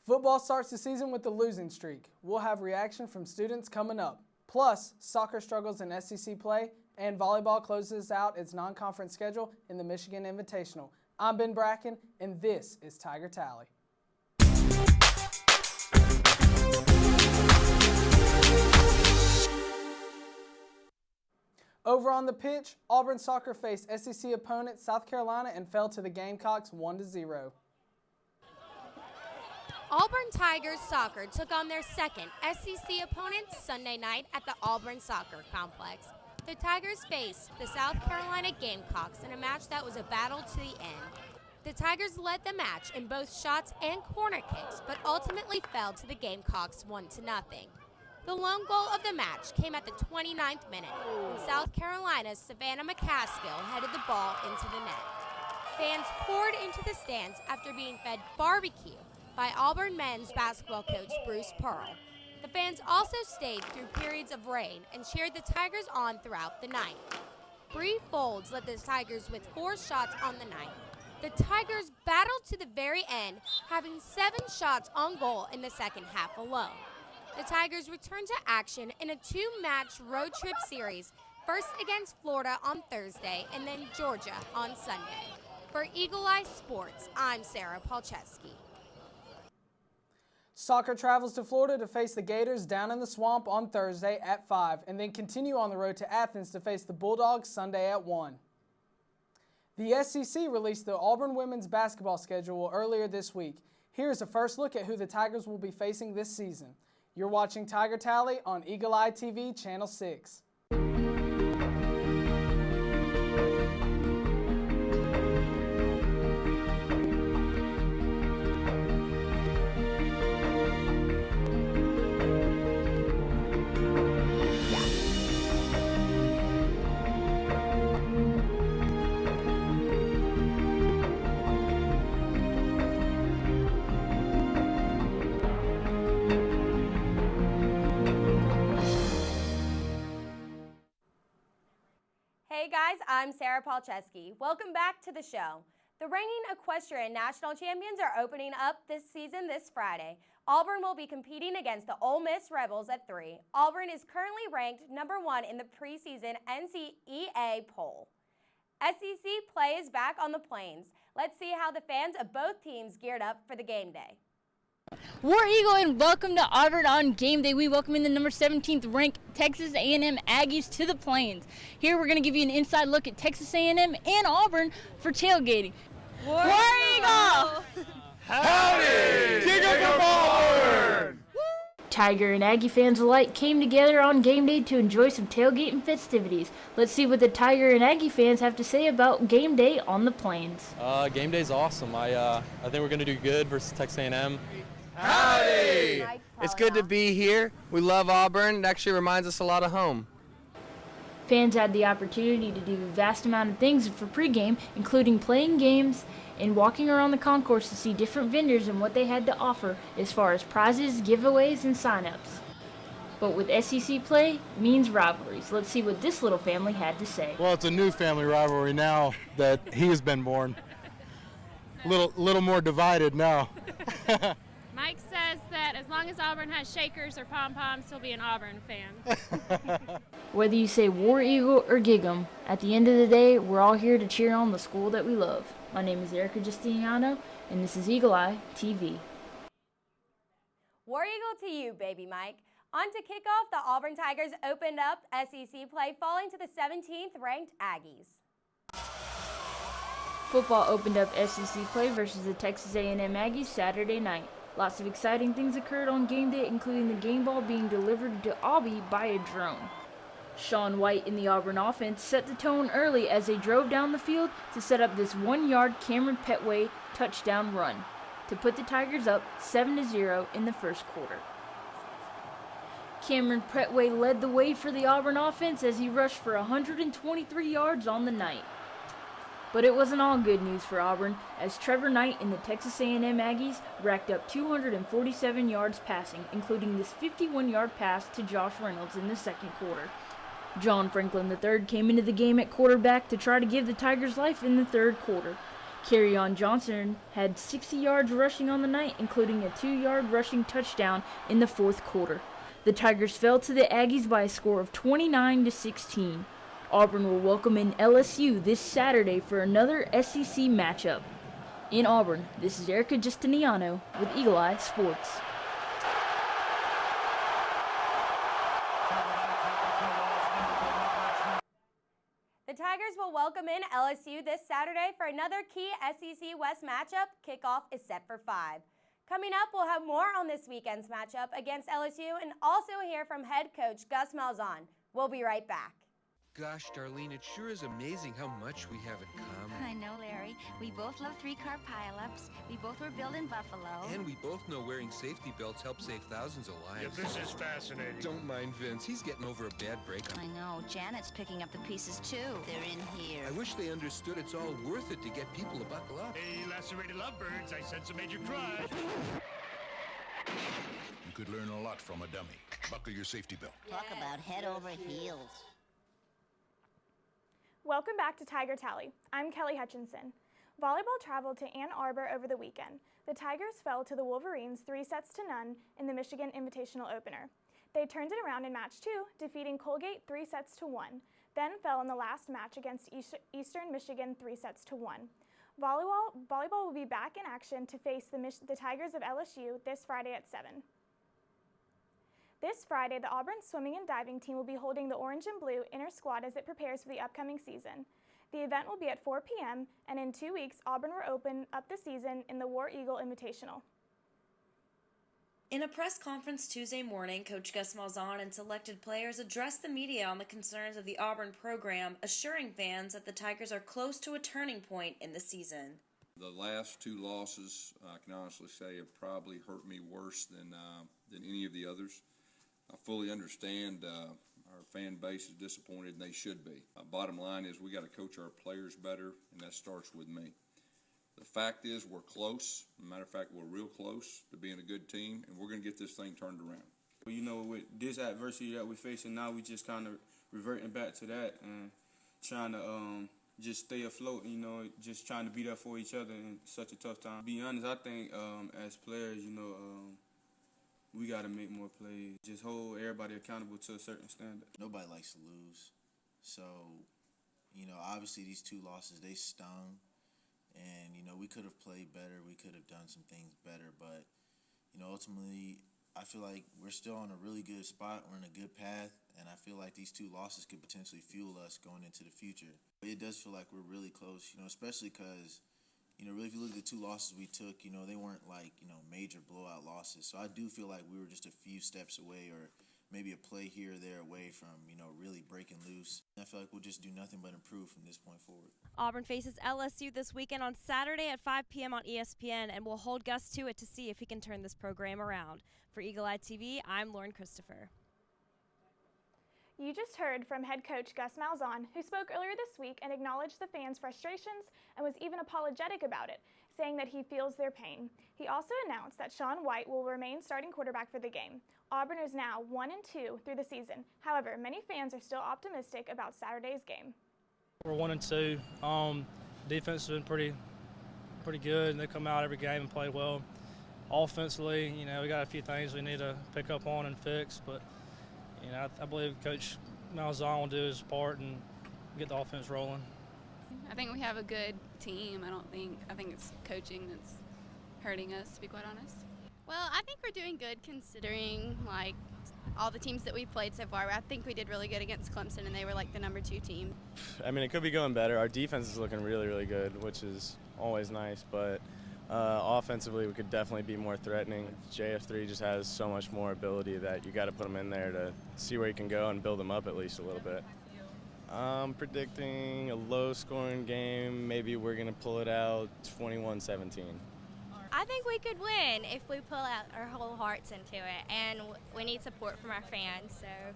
Football starts the season with the losing streak. We'll have reaction from students coming up. Plus, soccer struggles in SEC play, and volleyball closes out its non-conference schedule in the Michigan Invitational. I'm Ben Bracken, and this is Tiger Tally. Over on the pitch, Auburn soccer faced SEC opponent South Carolina and fell to the Gamecocks 1-0. Auburn Tigers soccer took on their second SEC opponent Sunday night at the Auburn Soccer Complex. The Tigers faced the South Carolina Gamecocks in a match that was a battle to the end. The Tigers led the match in both shots and corner kicks, but ultimately fell to the Gamecocks 1-0. The lone goal of the match came at the 29th minute, when South Carolina's Savannah McCaskill headed the ball into the net. Fans poured into the stands after being fed barbecue by Auburn men's basketball coach Bruce Pearl. The fans also stayed through periods of rain and cheered the Tigers on throughout the night. Bree Folds led the Tigers with 4 shots on the night. The Tigers battled to the very end, having 7 shots on goal in the second half alone. The Tigers returned to action in a 2-match road trip series, first against Florida on Thursday and then Georgia on Sunday. For Eagle Eye Sports, I'm Sarah Palczewski. Soccer travels to Florida to face the Gators down in the Swamp on Thursday at 5, and then continue on the road to Athens to face the Bulldogs Sunday at 1. The SEC released the Auburn women's basketball schedule earlier this week. Here's a first look at who the Tigers will be facing this season. You're watching Tiger Tally on Eagle Eye TV, Channel 6. Hey guys, I'm Sarah Palczewski. Welcome back to the show. The reigning equestrian national champions are opening up this season this Friday. Auburn will be competing against the Ole Miss Rebels at 3. Auburn is currently ranked number 1 in the preseason NCEA poll. SEC play is back on the Plains. Let's see how the fans of both teams geared up for the game day. War Eagle and welcome to Auburn on game day. We welcome in the number 17th ranked Texas A&M Aggies to the Plains. Here we're going to give you an inside look at Texas A&M and Auburn for tailgating. War Eagle! Howdy! Kick up Auburn! Tiger and Aggie fans alike came together on game day to enjoy some tailgating festivities. Let's see what the Tiger and Aggie fans have to say about game day on the Plains. Game day's awesome. I think we're going to do good versus Texas A&M. Howdy! It's good to be here. We love Auburn. It actually reminds us a lot of home. Fans had the opportunity to do a vast amount of things for pregame, including playing games and walking around the concourse to see different vendors and what they had to offer as far as prizes, giveaways, and sign-ups. But with SEC play means rivalries. Let's see what this little family had to say. Well, it's a new family rivalry now that he has been born. Little more divided now. Mike says that as long as Auburn has shakers or pom-poms, he'll be an Auburn fan. Whether you say War Eagle or Gig 'em, at the end of the day, we're all here to cheer on the school that we love. My name is Erica Justiniano, and this is Eagle Eye TV. War Eagle to you, baby Mike. On to kick off, the Auburn Tigers opened up SEC play, falling to the 17th ranked Aggies. Football opened up SEC play versus the Texas A&M Aggies Saturday night. Lots of exciting things occurred on game day, including the game ball being delivered to Aubie by a drone. Sean White in the Auburn offense set the tone early as they drove down the field to set up this 1-yard Cameron Petway touchdown run to put the Tigers up 7-0 in the first quarter. Cameron Petway led the way for the Auburn offense as he rushed for 123 yards on the night. But it wasn't all good news for Auburn, as Trevor Knight and the Texas A&M Aggies racked up 247 yards passing, including this 51-yard pass to Josh Reynolds in the second quarter. John Franklin III came into the game at quarterback to try to give the Tigers life in the third quarter. Kerryon Johnson had 60 yards rushing on the night, including a 2-yard rushing touchdown in the fourth quarter. The Tigers fell to the Aggies by a score of 29-16. Auburn will welcome in LSU this Saturday for another SEC matchup. In Auburn, this is Erica Justiniano with Eagle Eye Sports. The Tigers will welcome in LSU this Saturday for another key SEC West matchup. Kickoff is set for 5. Coming up, we'll have more on this weekend's matchup against LSU and also hear from head coach Gus Malzahn. We'll be right back. Gosh, Darlene, it sure is amazing how much we have in common. I know, Larry. We both love 3-car pileups. We both were built in Buffalo. And we both know wearing safety belts helps save thousands of lives. Yeah, this is fascinating. Don't mind Vince. He's getting over a bad breakup. I know. Janet's picking up the pieces, too. They're in here. I wish they understood it's all worth it to get people to buckle up. Hey, lacerated lovebirds, I sense a major crush. You could learn a lot from a dummy. Buckle your safety belt. Talk about head over heels. Welcome back to Tiger Tally. I'm Kelly Hutchinson. Volleyball traveled to Ann Arbor over the weekend. The Tigers fell to the Wolverines 3-0 in the Michigan Invitational Opener. They turned it around in match 2, defeating Colgate 3-1, then fell in the last match against Eastern Michigan 3-1. Volleyball will be back in action to face the Tigers of LSU this Friday at 7. This Friday, the Auburn swimming and diving team will be holding the orange and blue inner squad as it prepares for the upcoming season. The event will be at 4 p.m., and in 2 weeks, Auburn will open up the season in the War Eagle Invitational. In a press conference Tuesday morning, Coach Gus Malzahn and selected players addressed the media on the concerns of the Auburn program, assuring fans that the Tigers are close to a turning point in the season. The last 2 losses, I can honestly say, have probably hurt me worse than any of the others. I fully understand our fan base is disappointed, and they should be. Bottom line is we got to coach our players better, and that starts with me. The fact is we're close. As a matter of fact, we're real close to being a good team, and we're going to get this thing turned around. You know, with this adversity that we're facing now, we just kind of reverting back to that and trying to just stay afloat, you know, just trying to be there for each other in such a tough time. To be honest, I think as players, you know, we got to make more plays. Just hold everybody accountable to a certain standard. Nobody likes to lose. So, you know, obviously these 2 losses, they stung. And, you know, we could have played better. We could have done some things better. But, you know, ultimately, I feel like we're still on a really good spot. We're in a good path. And I feel like these 2 losses could potentially fuel us going into the future. It does feel like we're really close, you know, especially because, you know, really, if you look at the 2 losses we took, you know, they weren't like, you know, major blowout losses. So I do feel like we were just a few steps away or maybe a play here or there away from, you know, really breaking loose. I feel like we'll just do nothing but improve from this point forward. Auburn faces LSU this weekend on Saturday at 5 p.m. on ESPN, and we'll hold Gus to it to see if he can turn this program around. For Eagle Eye TV, I'm Lauren Christopher. You just heard from head coach Gus Malzahn, who spoke earlier this week and acknowledged the fans' frustrations and was even apologetic about it, saying that he feels their pain. He also announced that Shaun White will remain starting quarterback for the game. Auburn is now 1-2 through the season. However, many fans are still optimistic about Saturday's game. We're 1-2. Defense has been pretty good, and they come out every game and play well. Offensively, you know, we got a few things we need to pick up on and fix, but you know, I believe Coach Malzahn will do his part and get the offense rolling. I think we have a good team. I think it's coaching that's hurting us, to be quite honest. Well, I think we're doing good considering like all the teams that we played so far. I think we did really good against Clemson, and they were like the number 2 team. I mean, it could be going better. Our defense is looking really, really good, which is always nice, but offensively, we could definitely be more threatening. JF3 just has so much more ability that you got to put him in there to see where he can go and build him up at least a little bit. I'm predicting a low-scoring game. Maybe we're going to pull it out 21-17. I think we could win if we pull out our whole hearts into it, and we need support from our fans. So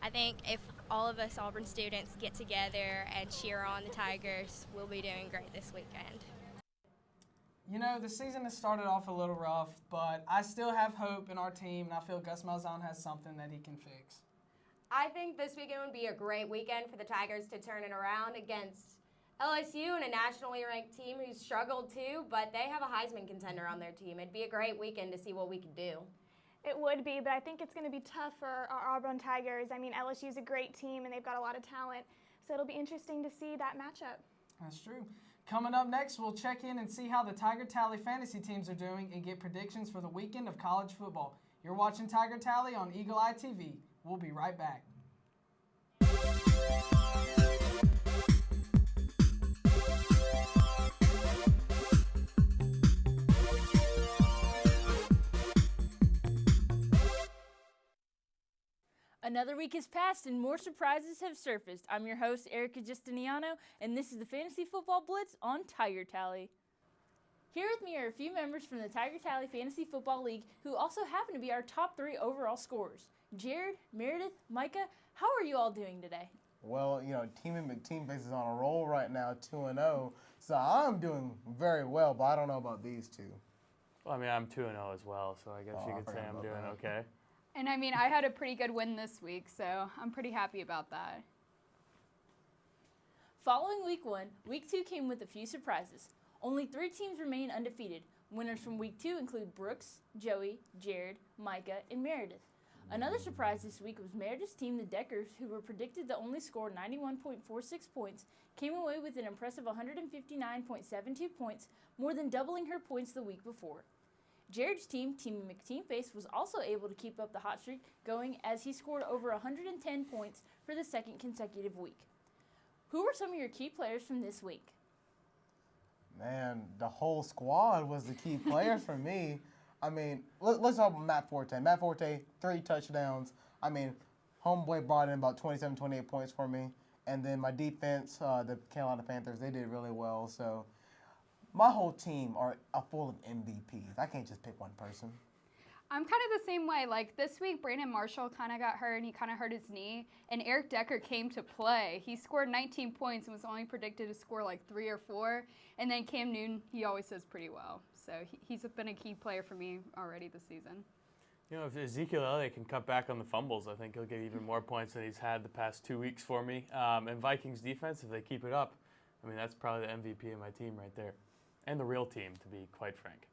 I think if all of us Auburn students get together and cheer on the Tigers, we'll be doing great this weekend. You know, the season has started off a little rough, but I still have hope in our team, and I feel Gus Malzahn has something that he can fix. I think this weekend would be a great weekend for the Tigers to turn it around against LSU and a nationally ranked team who struggled too, but they have a Heisman contender on their team. It'd be a great weekend to see what we could do. It would be, but I think it's going to be tough for our Auburn Tigers. I mean, LSU's a great team, and they've got a lot of talent, so it'll be interesting to see that matchup. That's true. Coming up next, we'll check in and see how the Tiger Tally fantasy teams are doing and get predictions for the weekend of college football. You're watching Tiger Tally on Eagle Eye TV. We'll be right back. Another week has passed and more surprises have surfaced. I'm your host, Erica Justiniano, and this is the Fantasy Football Blitz on Tiger Tally. Here with me are a few members from the Tiger Tally Fantasy Football League who also happen to be our top 3 overall scorers. Jared, Meredith, Micah, how are you all doing today? Well, Team and McTeamface is on a roll right now, 2-0, so I'm doing very well, but I don't know about these two. Well, I mean, I'm 2-0 as well, so I guess you could say I'm doing okay. And I mean, I had a pretty good win this week, so I'm pretty happy about that. Following week 1, week 2 came with a few surprises. Only 3 teams remain undefeated. Winners from week 2 include Brooks, Joey, Jared, Micah, and Meredith. Another surprise this week was Meredith's team, the Deckers, who were predicted to only score 91.46 points, came away with an impressive 159.72 points, more than doubling her points the week before. Jared's team, Team McTeamface, was also able to keep up the hot streak going as he scored over 110 points for the second consecutive week. Who were some of your key players from this week? Man, the whole squad was the key player for me. I mean, let's talk about Matt Forte. Matt Forte, 3 touchdowns. I mean, homeboy brought in about 27, 28 points for me. And then my defense, the Carolina Panthers, they did really well. So my whole team are full of MVPs. I can't just pick one person. I'm kind of the same way. Like this week, Brandon Marshall kind of got hurt and he kind of hurt his knee. And Eric Decker came to play. He scored 19 points and was only predicted to score like 3 or 4. And then Cam Newton, he always does pretty well. So he's been a key player for me already this season. If Ezekiel Elliott can cut back on the fumbles, I think he'll get even more points than he's had the past 2 weeks for me. And Vikings defense, if they keep it up, I mean, that's probably the MVP of my team right there. And the real team, to be quite frank.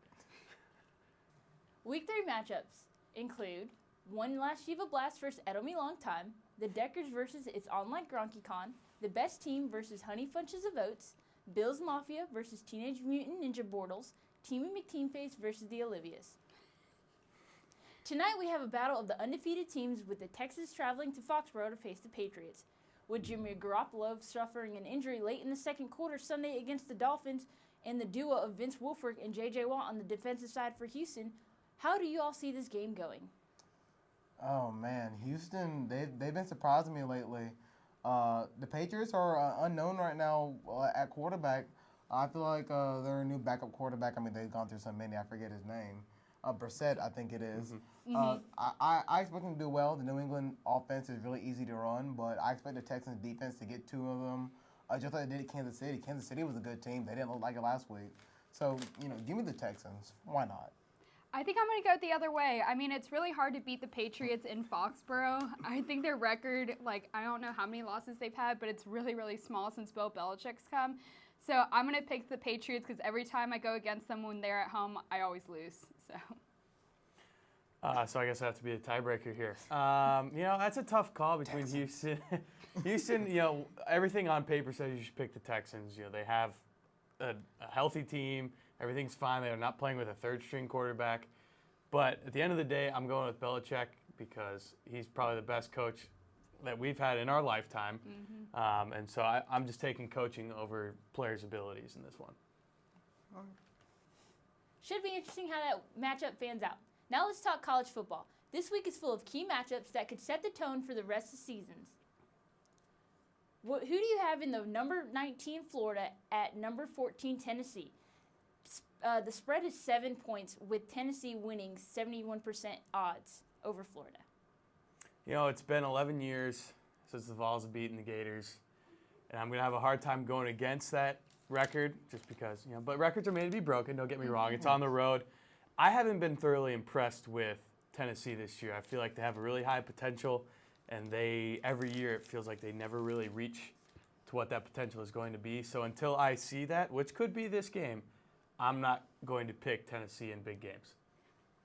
Week 3 matchups include One Last Shiva Blast versus Edomi Long Time, the Deckers versus It's On Like GronkyCon, the Best Team versus Honey Bunches of Oats, Bills Mafia versus Teenage Mutant Ninja Bortles, Team and McTeamface versus the Olivias. Tonight we have a battle of the undefeated teams with the Texans traveling to Foxborough to face the Patriots. With Jimmy Garoppolo suffering an injury late in the second quarter Sunday against the Dolphins and the duo of Vince Wilfork and J.J. Watt on the defensive side for Houston, how do you all see this game going? Oh, man. Houston, they've been surprising me lately. The Patriots are unknown right now at quarterback. I feel like they're a new backup quarterback. I mean, they've gone through so many. I forget his name. Brissett, I think it is. I expect them to do well. The New England offense is really easy to run, but I expect the Texans defense to get 2 of them, just like they did at Kansas City. Kansas City was a good team. They didn't look like it last week. So, give me the Texans. Why not? I think I'm going to go the other way. I mean, it's really hard to beat the Patriots in Foxborough. I think their record, I don't know how many losses they've had, but it's really, really small since Bill Belichick's come. So I'm going to pick the Patriots because every time I go against them when they're at home, I always lose. So I guess I have to be a tiebreaker here. That's a tough call between Houston. Houston, everything on paper says you should pick the Texans. They have a healthy team. Everything's fine. They're not playing with a third-string quarterback. But at the end of the day, I'm going with Belichick because he's probably the best coach that we've had in our lifetime. And so I'm just taking coaching over players' abilities in this one. Should be interesting how that matchup fans out. Now let's talk college football. This week is full of key matchups that could set the tone for the rest of the seasons. Who do you have in the number 19 Florida at number 14 Tennessee? The spread is 7 points, with Tennessee winning 71% odds over Florida. It's been 11 years since the Vols have beaten the Gators, and I'm going to have a hard time going against that record just because, but records are made to be broken, don't get me wrong. It's on the road. I haven't been thoroughly impressed with Tennessee this year. I feel like they have a really high potential, and every year it feels like they never really reach to what that potential is going to be. So until I see that, which could be this game, I'm not going to pick Tennessee in big games.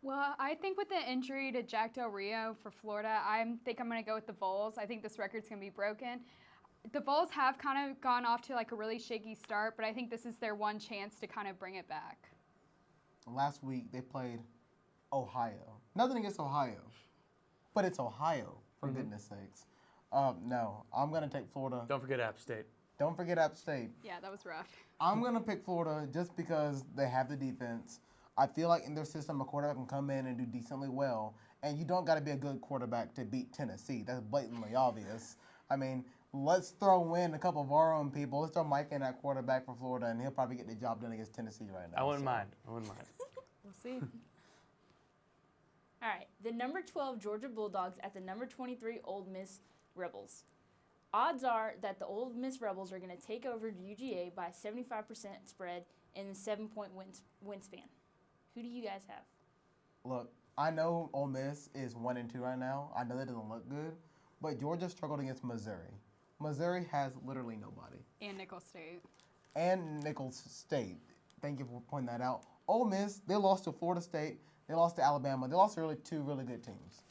Well, I think with the injury to Jack Del Rio for Florida, I think I'm going to go with the Vols. I think this record's going to be broken. The Vols have kind of gone off to like a really shaky start, but I think this is their one chance to kind of bring it back. Last week they played Ohio. Nothing against Ohio, but it's Ohio, for goodness sakes. No, I'm going to take Florida. Don't forget App State. Don't forget App State. Yeah, that was rough. I'm going to pick Florida just because they have the defense. I feel like in their system, a quarterback can come in and do decently well, and you don't got to be a good quarterback to beat Tennessee. That's blatantly obvious. I mean, let's throw in a couple of our own people. Let's throw Mike in at quarterback for Florida, and he'll probably get the job done against Tennessee right now. I wouldn't mind. We'll see. All right, the number 12 Georgia Bulldogs at the number 23 Ole Miss Rebels. Odds are that the Ole Miss Rebels are going to take over UGA by 75% spread in the 7-point win span. Who do you guys have? Look, I know Ole Miss is 1-2 right now. I know that doesn't look good, but Georgia struggled against Missouri. Missouri has literally nobody. And Nicholls State. And Nicholls State. Thank you for pointing that out. Ole Miss, they lost to Florida State. They lost to Alabama. They lost to two really good teams.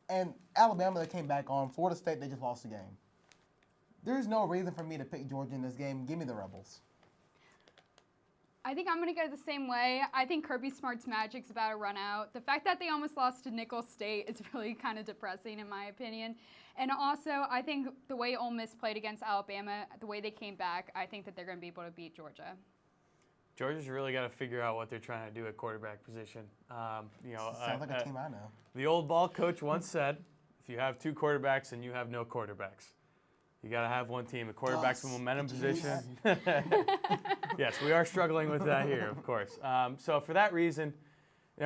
And Alabama, they came back on. Florida State, they just lost the game. There's no reason for me to pick Georgia in this game. Give me the Rebels. I think I'm going to go the same way. I think Kirby Smart's magic's about to run out. The fact that they almost lost to Nicholls State is really kind of depressing in my opinion. And also, I think the way Ole Miss played against Alabama, the way they came back, I think that they're going to be able to beat Georgia. Georgia's really got to figure out what they're trying to do at quarterback position. Sounds like a team I know. The old ball coach once said, if you have two quarterbacks, then you have no quarterbacks. You got to have one team. The quarterback's a momentum position. Yes, we are struggling with that here, of course. So for that reason,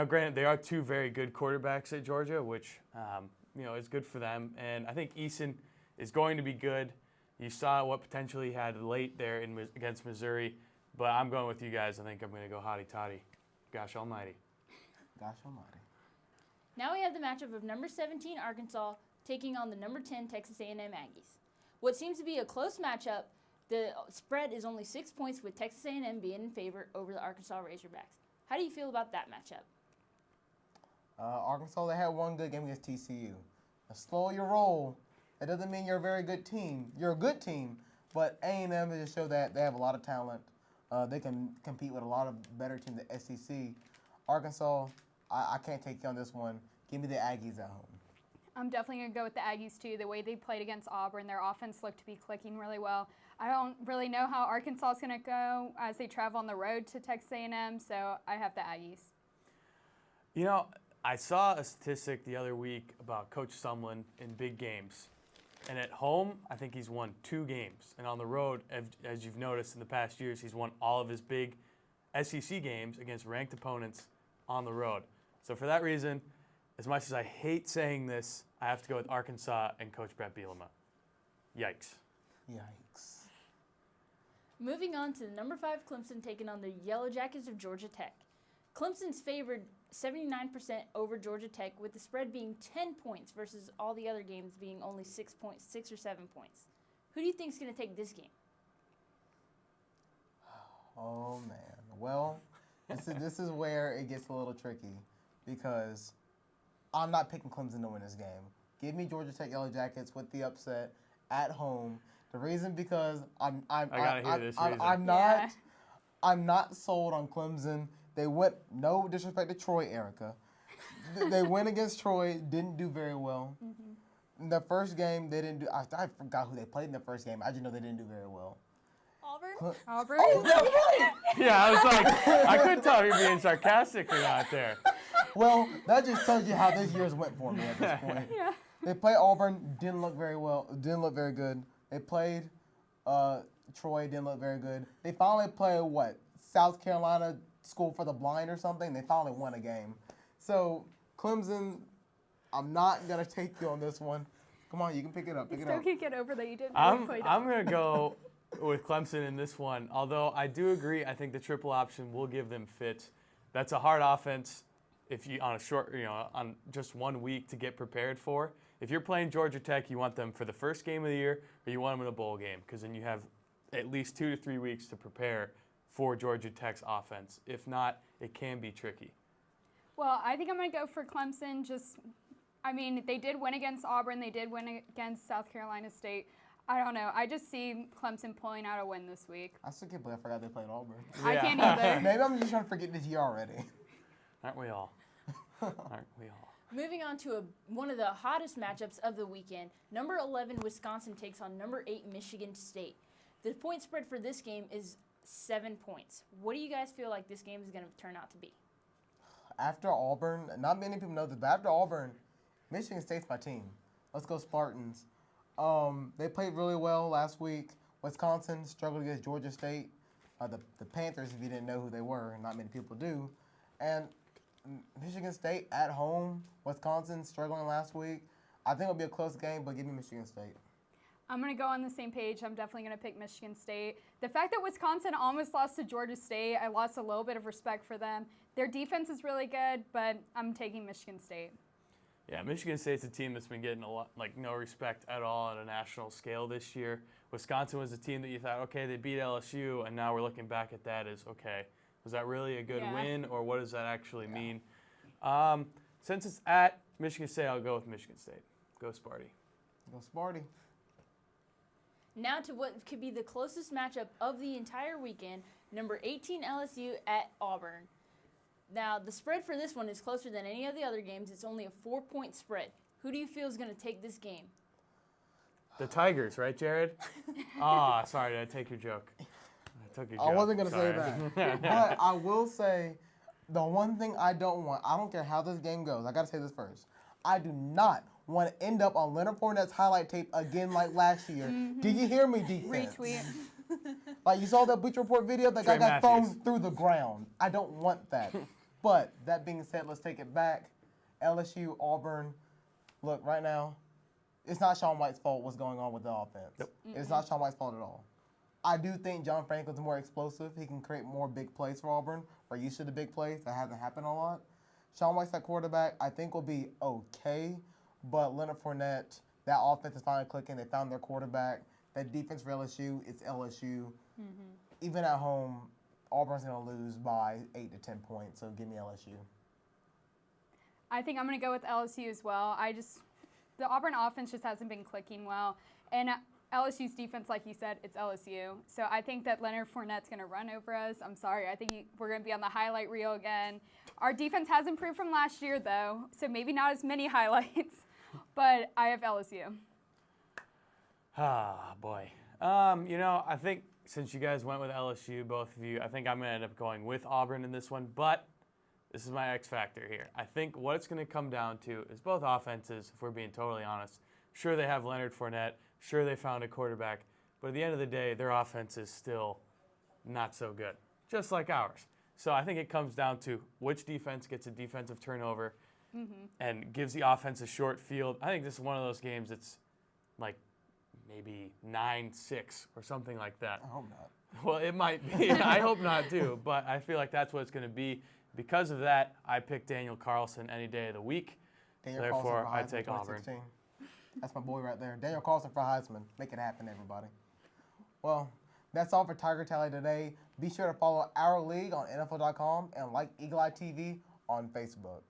granted, they are two very good quarterbacks at Georgia, which, is good for them. And I think Eason is going to be good. You saw what potential he had late there against Missouri. But I'm going with you guys. I think I'm going to go hotty-toddy. Gosh almighty. Gosh almighty. Now we have the matchup of number 17 Arkansas taking on the number 10 Texas A&M Aggies. What seems to be a close matchup, the spread is only 6 points with Texas A&M being in favor over the Arkansas Razorbacks. How do you feel about that matchup? Arkansas, they had one good game against TCU. Now, slow your roll. That doesn't mean you're a very good team. You're a good team, but A&M just show that they have a lot of talent. They can compete with a lot of better teams at SEC. Arkansas, I can't take you on this one. Give me the Aggies at home. I'm definitely going to go with the Aggies, too. The way they played against Auburn, their offense looked to be clicking really well. I don't really know how Arkansas is going to go as they travel on the road to Texas A&M, so I have the Aggies. I saw a statistic the other week about Coach Sumlin in big games. And at home, I think he's won 2 games. And on the road, as you've noticed in the past years, he's won all of his big SEC games against ranked opponents on the road. So for that reason, as much as I hate saying this, I have to go with Arkansas and Coach Brett Bielema. Yikes. Yikes. Moving on to the number 5 Clemson taking on the Yellow Jackets of Georgia Tech. Clemson's favored 79% over Georgia Tech, with the spread being 10 points versus all the other games being only 6 or 7 points. Who do you think is going to take this game? Oh, man. Well, this is where it gets a little tricky because I'm not picking Clemson to win this game. Give me Georgia Tech Yellow Jackets with the upset at home. The reason because I'm not sold on Clemson. They went, no disrespect to Troy, Erica. They went against Troy, didn't do very well. In the first game, they didn't do. I forgot who they played in the first game. I just know they didn't do very well. Auburn? Oh, that's right. Yeah, I was like, I couldn't tell if you're being sarcastic or not there. Well, that just tells you how this year's went for me at this point. Yeah. They played Auburn, didn't look very well, didn't look very good. They played Troy, didn't look very good. They finally played, South Carolina School for the Blind or something? They finally won a game. So, Clemson, I'm not going to take you on this one. Come on, you can pick it up. You still can't get over that you didn't really play I'm going to go with Clemson in this one. Although I do agree, I think the triple option will give them fits. That's a hard offense. if you on a short, on just 1 week to get prepared for. If you're playing Georgia Tech, you want them for the first game of the year, or you want them in a bowl game, because then you have at least 2 to 3 weeks to prepare for Georgia Tech's offense. If not, it can be tricky. Well, I think I'm going to go for Clemson. They did win against Auburn. They did win against South Carolina State. I don't know. I just see Clemson pulling out a win this week. I still can't believe I forgot they played Auburn. Yeah. I can't either. Maybe I'm just trying to forget this year already. Aren't we all? Aren't we all? Moving on to one of the hottest matchups of the weekend, number 11 Wisconsin takes on number 8 Michigan State. The point spread for this game is 7 points. What do you guys feel like this game is going to turn out to be? After Auburn, not many people know this, but after Auburn, Michigan State's my team. Let's go Spartans. They played really well last week. Wisconsin struggled against Georgia State. The Panthers, if you didn't know who they were, not many people do. And Michigan State at home, Wisconsin struggling last week. I think it'll be a close game, but give me Michigan State. I'm going to go on the same page. I'm definitely going to pick Michigan State. The fact that Wisconsin almost lost to Georgia State, I lost a little bit of respect for them. Their defense is really good, but I'm taking Michigan State. Yeah, Michigan State's a team that's been getting no respect at all on a national scale this year. Wisconsin was a team that you thought, okay, they beat LSU, and now we're looking back at that as, okay, was that really a good win, or what does that actually mean? Since it's at Michigan State, I'll go with Michigan State. Go Sparty. Go Sparty. Now to what could be the closest matchup of the entire weekend, number 18 LSU at Auburn. Now, the spread for this one is closer than any of the other games. It's only a 4-point spread. Who do you feel is going to take this game? The Tigers, right, Jared? Sorry, did I take your joke? I took your joke. I wasn't going to say that. But I will say the one thing I don't want, I don't care how this game goes. I got to say this first. I do not want to end up on Leonard Fournette's highlight tape again like last year. Did you hear me, defense? Retweet. Like you saw that Bleacher Report video? That guy got thrown through the ground. I don't want that. But that being said, let's take it back. LSU, Auburn. Look, right now, it's not Sean White's fault what's going on with the offense. Nope. It's not Sean White's fault at all. I do think John Franklin's more explosive. He can create more big plays for Auburn. We're used to the big plays. That hasn't happened a lot. Sean White's that quarterback, I think will be okay. But Leonard Fournette, that offense is finally clicking. They found their quarterback. That defense for LSU, it's LSU. Even at home, Auburn's going to lose by 8 to 10 points, so give me LSU. I think I'm going to go with LSU as well. The Auburn offense just hasn't been clicking well. And LSU's defense, like you said, it's LSU. So I think that Leonard Fournette's going to run over us. I'm sorry. I think we're going to be on the highlight reel again. Our defense has improved from last year, though, so maybe not as many highlights. But I have LSU. Boy. I think since you guys went with LSU, both of you, I think I'm going to end up going with Auburn in this one. But this is my X factor here. I think what it's going to come down to is both offenses, if we're being totally honest. Sure, they have Leonard Fournette. Sure, they found a quarterback. But at the end of the day, their offense is still not so good, just like ours. So I think it comes down to which defense gets a defensive turnover and gives the offense a short field. I think this is one of those games that's like maybe 9-6 or something like that. I hope not. Well, it might be. I hope not too, but I feel like that's what it's going to be. Because of that, I pick Daniel Carlson any day of the week. Therefore, I take Auburn. That's my boy right there. Daniel Carlson for Heisman. Make it happen, everybody. Well, that's all for Tiger Tally today. Be sure to follow our league on NFL.com and like Eagle Eye TV on Facebook.